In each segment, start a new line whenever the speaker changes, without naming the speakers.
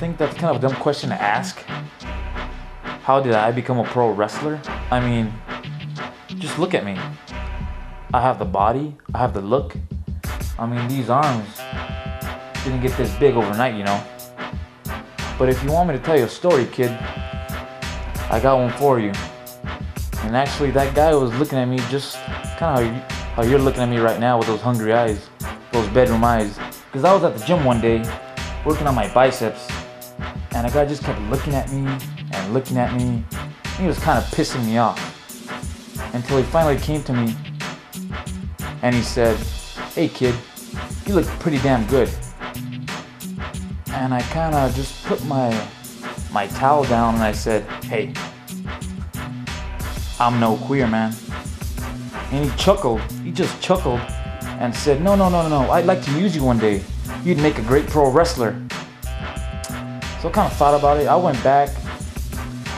think that's kind of a dumb question to ask? How did I become a pro wrestler? I mean, just look at me. I have the body, I have the look. I mean, these arms didn't get this big overnight, you know. But if you want me to tell you a story, kid, I got one for you. And actually, that guy was looking at me just kind of how you're looking at me right now with those hungry eyes, those bedroom eyes. Because I was at the gym one day, working on my biceps, and a guy just kept looking at me and looking at me. He was kind of pissing me off. Until he finally came to me, and he said, "Hey kid, you look pretty damn good." And I kind of just put my towel down and I said, "Hey, I'm no queer, man." And he chuckled. He just chuckled and said, No. I'd like to use you one day. You'd make a great pro wrestler." So I kind of thought about it. I went back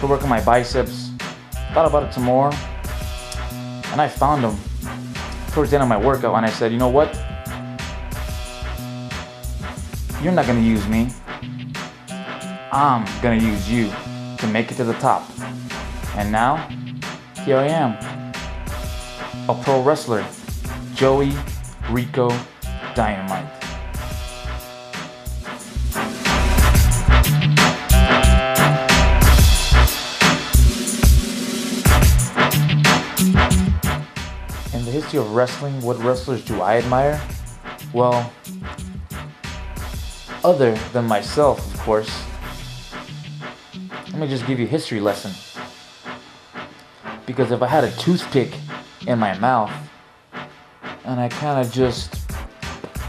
to work on my biceps, thought about it some more, and I found him towards the end of my workout, and I said, "You know what? You're not gonna use me. I'm gonna use you to make it to the top." And now, here I am, a pro wrestler, Joey Rico Dynamite. In the history of wrestling, what wrestlers do I admire? Well, other than myself, of course, let me just give you a history lesson. Because if I had a toothpick in my mouth and I kind of just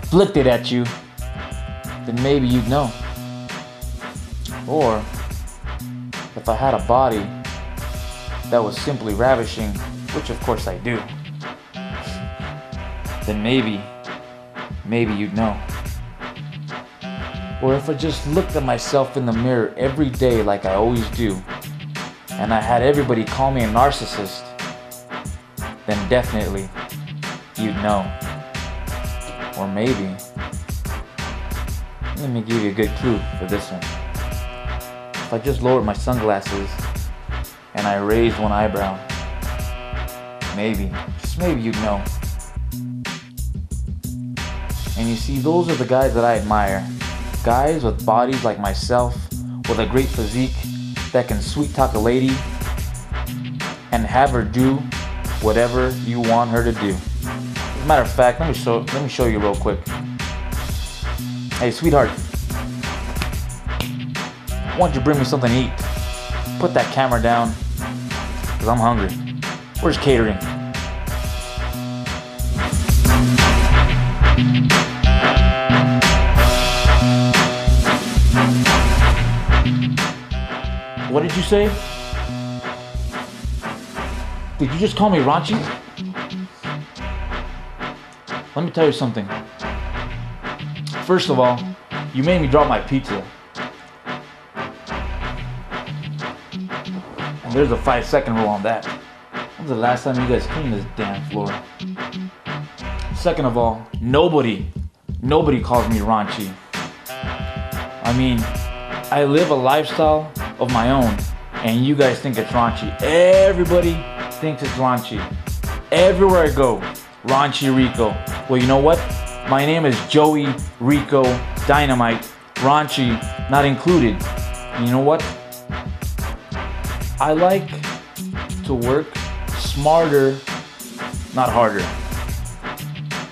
flicked it at you, then maybe you'd know. Or if I had a body that was simply ravishing, which of course I do, then maybe you'd know. Or if I just looked at myself in the mirror every day like I always do, and I had everybody call me a narcissist, then definitely you'd know. Or maybe, let me give you a good clue for this one. If I just lowered my sunglasses and I raised one eyebrow, maybe, just maybe you'd know. And you see, those are the guys that I admire. Guys with bodies like myself, with a great physique, that can sweet talk a lady and have her do whatever you want her to do. As a matter of fact, let me show you real quick. Hey, sweetheart, why don't you bring me something to eat? Put that camera down, because I'm hungry. Where's catering? What did you say? Did you just call me raunchy? Let me tell you something. First of all, you made me drop my pizza. And there's a 5-second rule on that. When was the last time you guys cleaned this damn floor? Second of all, nobody calls me raunchy. I mean, I live a lifestyle of my own, and you guys think it's raunchy. Everybody thinks it's raunchy. Everywhere I go, Raunchy Rico. Well, you know what? My name is Joey Rico Dynamite. Raunchy not included. And you know what? I like to work smarter, not harder.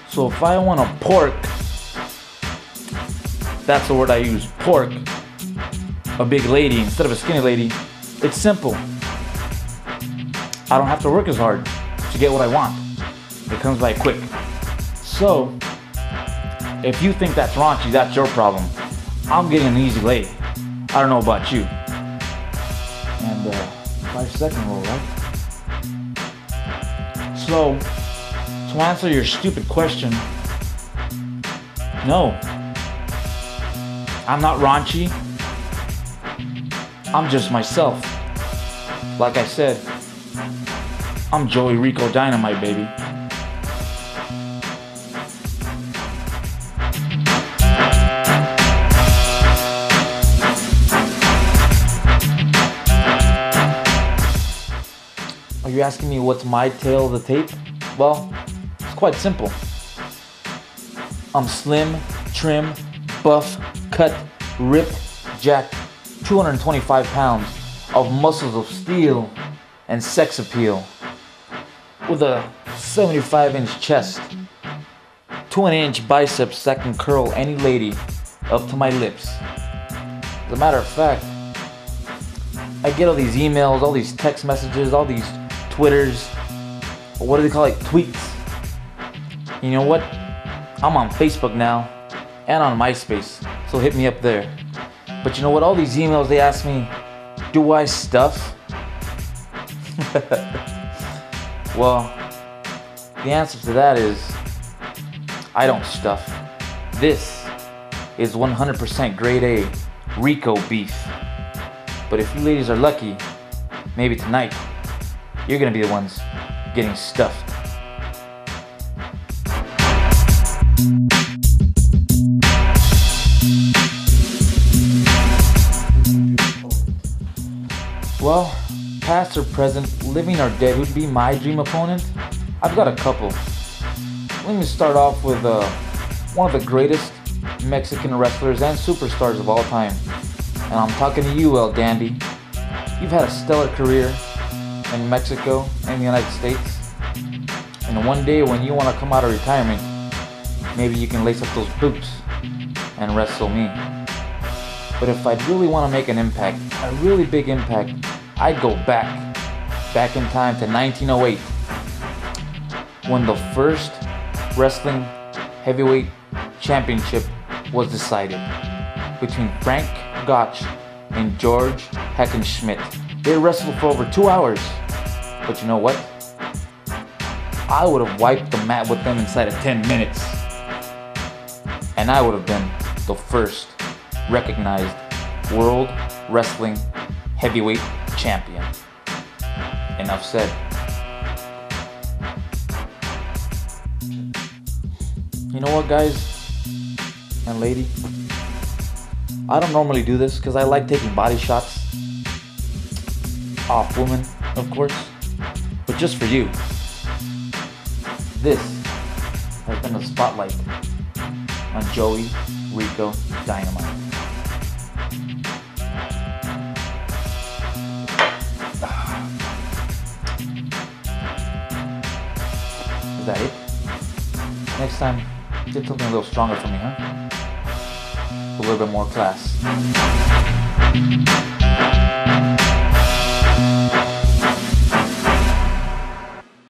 So if I want a pork, that's the word I use, pork, a big lady instead of a skinny lady, it's simple. I don't have to work as hard to get what I want. It comes by quick. So, if you think that's raunchy, that's your problem. I'm getting an easy lady. I don't know about you. And 5-second rule, right? So, to answer your stupid question, no, I'm not raunchy. I'm just myself. Like I said, I'm Joey Rico Dynamite, baby. you're asking me what's my tail of the tape? Well, it's quite simple. I'm slim, trim, buff, cut, ripped, jacked, 225 pounds of muscles of steel and sex appeal, with a 75-inch chest, 20-inch biceps that can curl any lady up to my lips. As a matter of fact, I get all these emails, all these text messages, all these Twitters, or what do they call it, tweets. You know what? I'm on Facebook now and on MySpace, so hit me up there. But you know what? All these emails, they ask me, do I stuff? Well, the answer to that is, I don't stuff. This is 100% grade A Rico beef. But if you ladies are lucky, maybe tonight, you're gonna be the ones getting stuffed. Well, past or present, living or dead, who'd be my dream opponent? I've got a couple. Let me start off with one of the greatest Mexican wrestlers and superstars of all time. And I'm talking to you, El Dandy. You've had a stellar career in Mexico and the United States. And one day when you want to come out of retirement, maybe you can lace up those boots and wrestle me. But if I'd really want to make an impact, a really big impact, I'd go back in time to 1908, when the first wrestling heavyweight championship was decided between Frank Gotch and George Hackenschmidt. They wrestled for over 2 hours. But you know what? I would have wiped the mat with them inside of 10 minutes. And I would have been the first recognized World Wrestling Heavyweight Champion. Enough said. You know what, guys and lady? I don't normally do this because I like taking body shots off women, of course. But just for you, this has been the spotlight on Joey Rico Dynamite. Is that it? Next time, get something a little stronger for me, huh? A little bit more class.